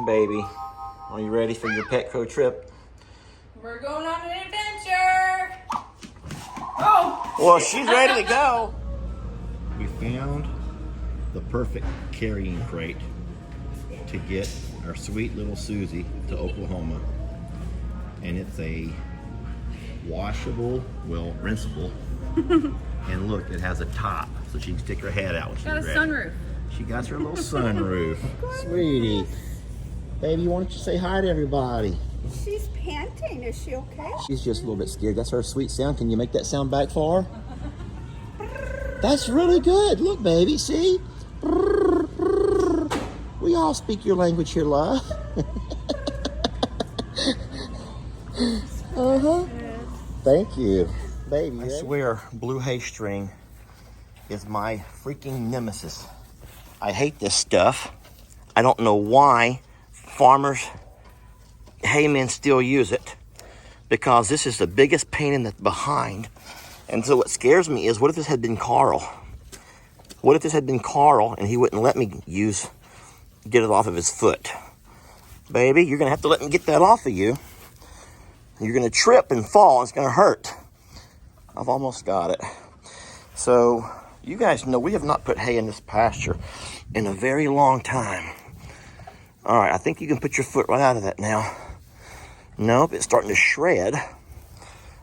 baby. Are you ready for your Petco trip? We're going on an adventure. Oh! Well, she's ready to go. We found the perfect carrying crate to get our sweet little Susie to Oklahoma. And it's a washable, well, rinsable. And look, it has a top so she can stick her head out when she's ready. Got a sunroof. She got her little sunroof. Sweetie. Baby, why don't you say hi to everybody? She's panting. Is she okay? She's just a little bit scared. That's her sweet sound. Can you make that sound back for her? That's really good. Look, baby, see? We all speak your language here, love. Thank you. Baby, I swear, blue hay string is my freaking nemesis. I hate this stuff. I don't know why farmers, haymen still use it, because this is the biggest pain in the behind. And so what scares me is, what if this had been Carl? What if this had been Carl and he wouldn't let me get it off of his foot? Baby, you're gonna have to let me get that off of you. You're gonna trip and fall, and it's gonna hurt. I've almost got it. So, you guys know we have not put hay in this pasture in a very long time. All right, I think you can put your foot right out of that now. Nope, it's starting to shred.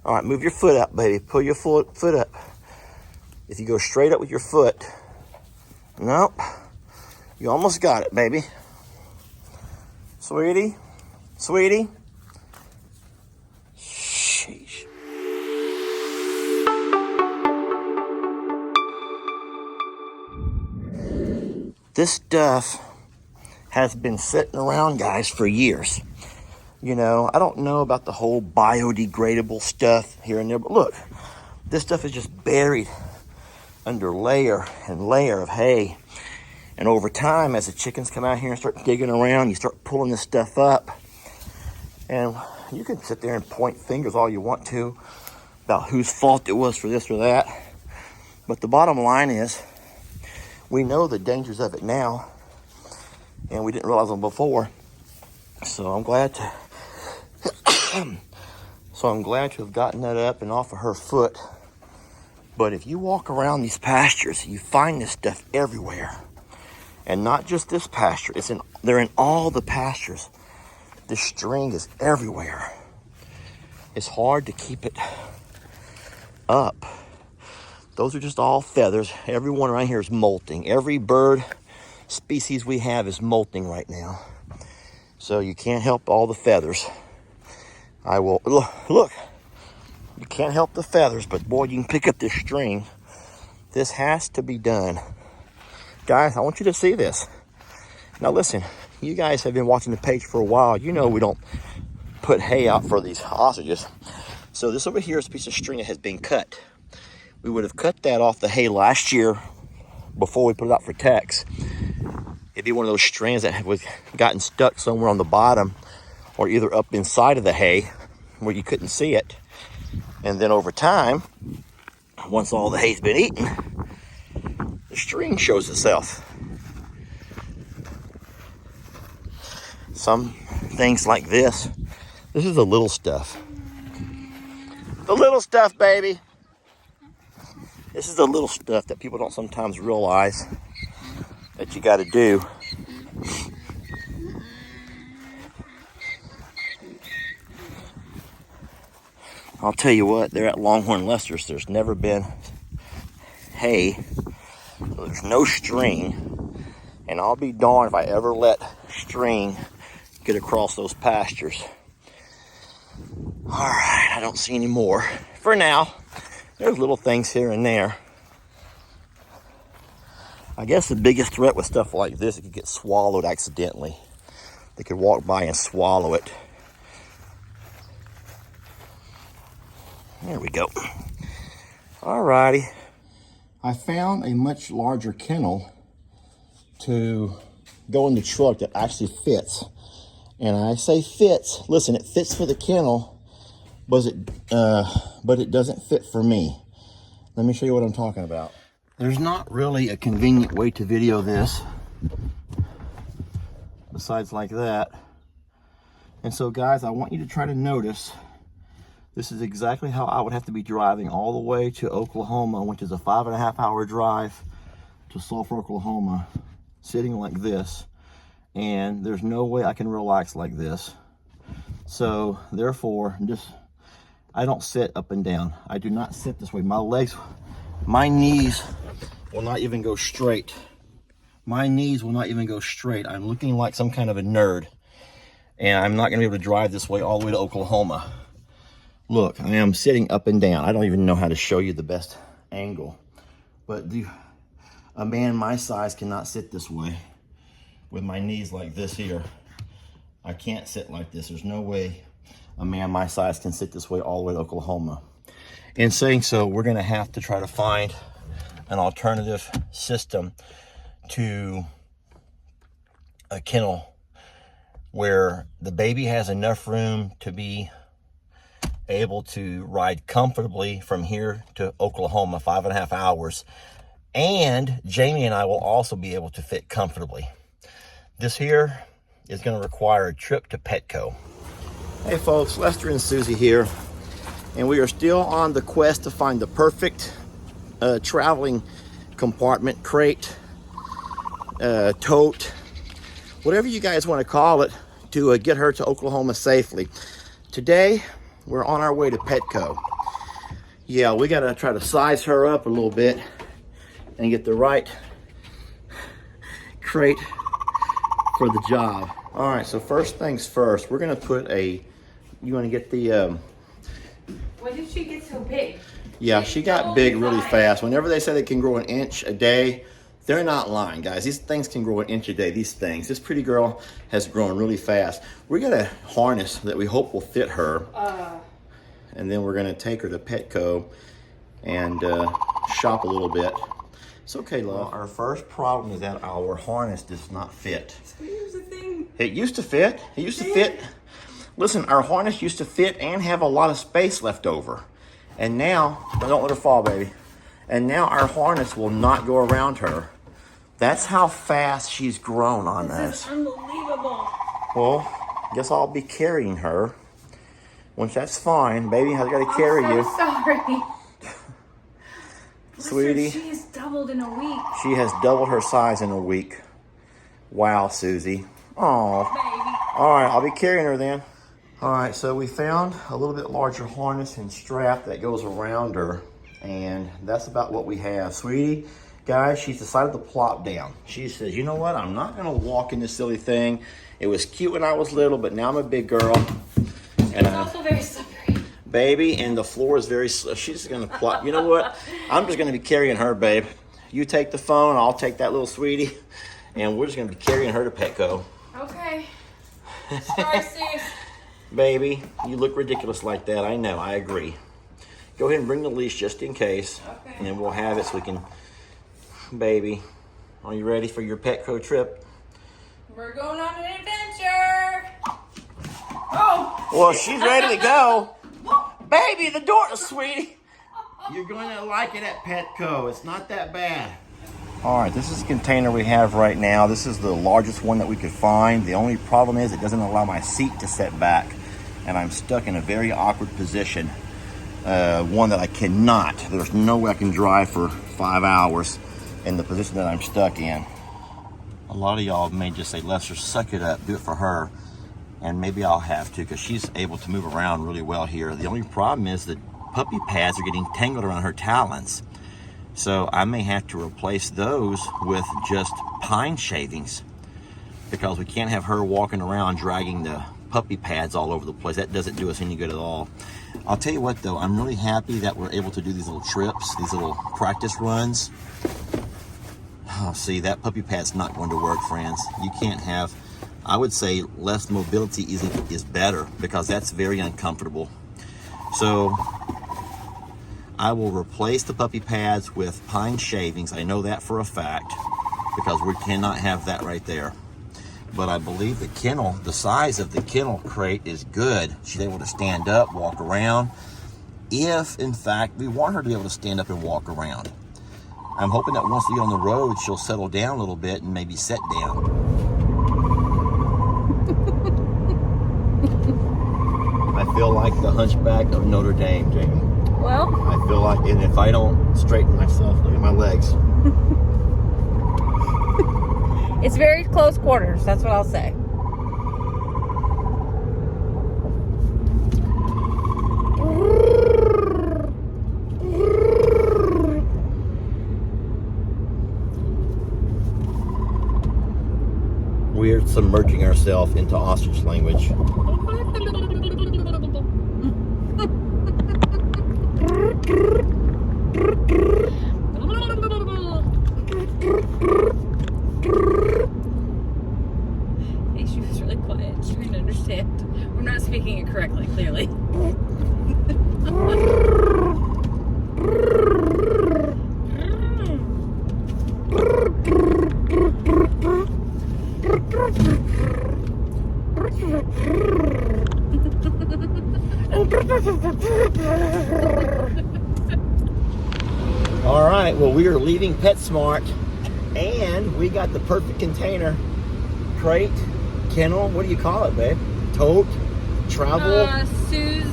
All right, move your foot up, baby. Pull your foot up. If you go straight up with your foot, nope. You almost got it, baby. Sweetie, sweetie. Sheesh. This stuff has been sitting around, guys, for years. You know, I don't know about the whole biodegradable stuff here and there, but look, this stuff is just buried under layer and layer of hay. And over time, as the chickens come out here and start digging around, you start pulling this stuff up. And you can sit there and point fingers all you want to about whose fault it was for this or that. But the bottom line is, we know the dangers of it now, and we didn't realize them before. So I'm glad to have gotten that up and off of her foot. But if you walk around these pastures, you find this stuff everywhere. And not just this pasture, they're in all the pastures. This string is everywhere. It's hard to keep it up. Those are just all feathers. Everyone right here is molting. Every bird species we have is molting right now. So you can't help all the feathers. Look, you can't help the feathers, but boy, you can pick up this string. This has to be done. Guys, I want you to see this. Now listen, you guys have been watching the page for a while. You know we don't put hay out for these ostriches. So this over here is a piece of string that has been cut. We would have cut that off the hay last year before we put it out for Tex. It'd be one of those strands that had gotten stuck somewhere on the bottom or either up inside of the hay where you couldn't see it. And then over time, once all the hay's been eaten, the string shows itself. Some things like this is the little stuff. The little stuff, baby. This is the little stuff that people don't sometimes realize that you got to do. I'll tell you what, they're at Longhorn Lester's. There's never been hay. There's no string. And I'll be darned if I ever let string get across those pastures. All right, I don't see any more. For now, there's little things here and there. I guess the biggest threat with stuff like this, it could get swallowed accidentally. They could walk by and swallow it. There we go. Alrighty. I found a much larger kennel to go in the truck that actually fits. And I say fits, listen, it fits for the kennel, but it doesn't fit for me. Let me show you what I'm talking about. There's not really a convenient way to video this besides like that. And so guys, I want you to try to notice, this is exactly how I would have to be driving all the way to Oklahoma, which is a 5.5 hour drive to Sulphur, Oklahoma, sitting like this. And there's no way I can relax like this. So therefore, I don't sit up and down. I do not sit this way. My knees will not even go straight. My knees will not even go straight. I'm looking like some kind of a nerd. And I'm not gonna be able to drive this way all the way to Oklahoma. Look, I am sitting up and down. I don't even know how to show you the best angle. But a man my size cannot sit this way with my knees like this here. I can't sit like this. There's no way a man my size can sit this way all the way to Oklahoma. In saying so, we're gonna have to try to find an alternative system to a kennel where the baby has enough room to be able to ride comfortably from here to Oklahoma, 5.5 hours. And Jamie and I will also be able to fit comfortably. This here is going to require a trip to Petco. Hey folks, Lester and Susie here. And we are still on the quest to find the perfect traveling compartment, crate, tote, whatever you guys want to call it, to get her to Oklahoma safely. Today, we're on our way to Petco. Yeah, we gotta try to size her up a little bit and get the right crate for the job. All right, so first things first, we're gonna put you wanna get the... When did she get so big? Yeah, she got big really fast. Whenever they say they can grow an inch a day, they're not lying, guys. These things can grow an inch a day, these things. This pretty girl has grown really fast. We got a harness that we hope will fit her. And then we're gonna take her to Petco and shop a little bit. It's okay, love. Well, our first problem is that our harness does not fit. So here's the thing. It used to fit. It used to fit. Listen, our harness used to fit and have a lot of space left over. And now, don't let her fall, baby. And now our harness will not go around her. That's how fast she's grown on us. This is unbelievable. Well, guess I'll be carrying her. Once that's fine, baby, I've got to carry you. I'm so sorry. Sweetie. She has doubled in a week. She has doubled her size in a week. Wow, Susie. Oh. Baby. All right, I'll be carrying her then. All right, so we found a little bit larger harness and strap that goes around her. And that's about what we have. Sweetie, guys, she's decided to plop down. She says, you know what? I'm not going to walk in this silly thing. It was cute when I was little, but now I'm a big girl. And it's also very slippery. Baby, and the floor is very slippery. She's going to plop. You know what? I'm just going to be carrying her, babe. You take the phone. I'll take that little sweetie. And we're just going to be carrying her to Petco. Okay. Sorry, sis. Baby, you look ridiculous like that. I know. I agree. Go ahead and bring the leash just in case. Okay. And then we'll have it so we can... Baby, are you ready for your Petco trip? We're going on an adventure. Oh! Well, she's ready to go. Baby, the door, sweetie. You're going to like it at Petco. It's not that bad. All right, this is the container we have right now. This is the largest one that we could find. The only problem is it doesn't allow my seat to set back. And I'm stuck in a very awkward position. One that I cannot. There's no way I can drive for 5 hours in the position that I'm stuck in. A lot of y'all may just say, Lester, suck it up, do it for her. And maybe I'll have to, because she's able to move around really well here. The only problem is that puppy pads are getting tangled around her talons. So I may have to replace those with just pine shavings, because we can't have her walking around dragging the puppy pads all over the place. That doesn't do us any good at all. I'll tell you what though, I'm really happy that we're able to do these little trips, these little practice runs. Oh, see, that puppy pad's not going to work, friends. You can't have, I would say less mobility is better, because that's very uncomfortable. So I will replace the puppy pads with pine shavings. I know that for a fact, because we cannot have that right there. But I believe the kennel, the size of the kennel crate is good. She's able to stand up, walk around. If, in fact, we want her to be able to stand up and walk around. I'm hoping that once we get on the road, she'll settle down a little bit and maybe sit down. like the Hunchback of Notre Dame, Jamie. Well, I feel like, and if I don't straighten myself, look at my legs. it's very close quarters. That's what I'll say. We're submerging ourselves into ostrich language. Hey, she was really quiet. She didn't understand. We're not speaking it correctly, clearly. All right, well, we are leaving PetSmart, and we got the perfect container, crate, kennel, what do you call it, babe? Tote, travel? Sue's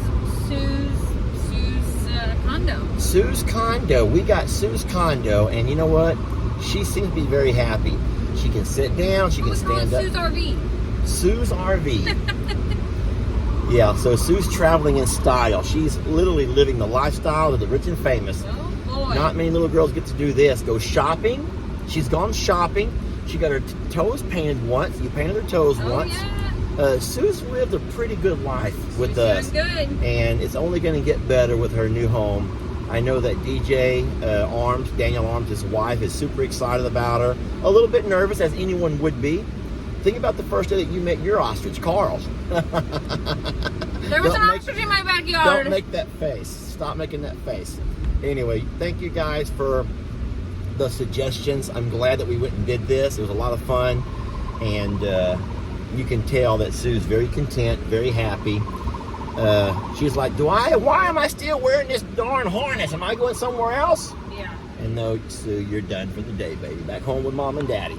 condo. Sue's condo. We got Sue's condo, and you know what? She seems to be very happy. She can sit down, she can stand up. Sue's RV. Sue's RV. Yeah, so Sue's traveling in style. She's literally living the lifestyle of the rich and famous. Oh boy. Not many little girls get to do this. Go shopping. She's gone shopping. She got her toes painted once. You painted her toes once. Yeah. Sue's lived a pretty good life with She's us. doing good. And it's only going to get better with her new home. I know that DJ Arms, Daniel Arms, his wife, is super excited about her. A little bit nervous, as anyone would be. Think about the first day that you met your ostrich, Carl. There was an ostrich in my backyard. Don't make that face. Stop making that face. Anyway, thank you guys for the suggestions. I'm glad that we went and did this. It was a lot of fun. And you can tell that Sue's very content, very happy. She's like, why am I still wearing this darn harness? Am I going somewhere else? Yeah. And no, Sue, you're done for the day, baby. Back home with mom and daddy.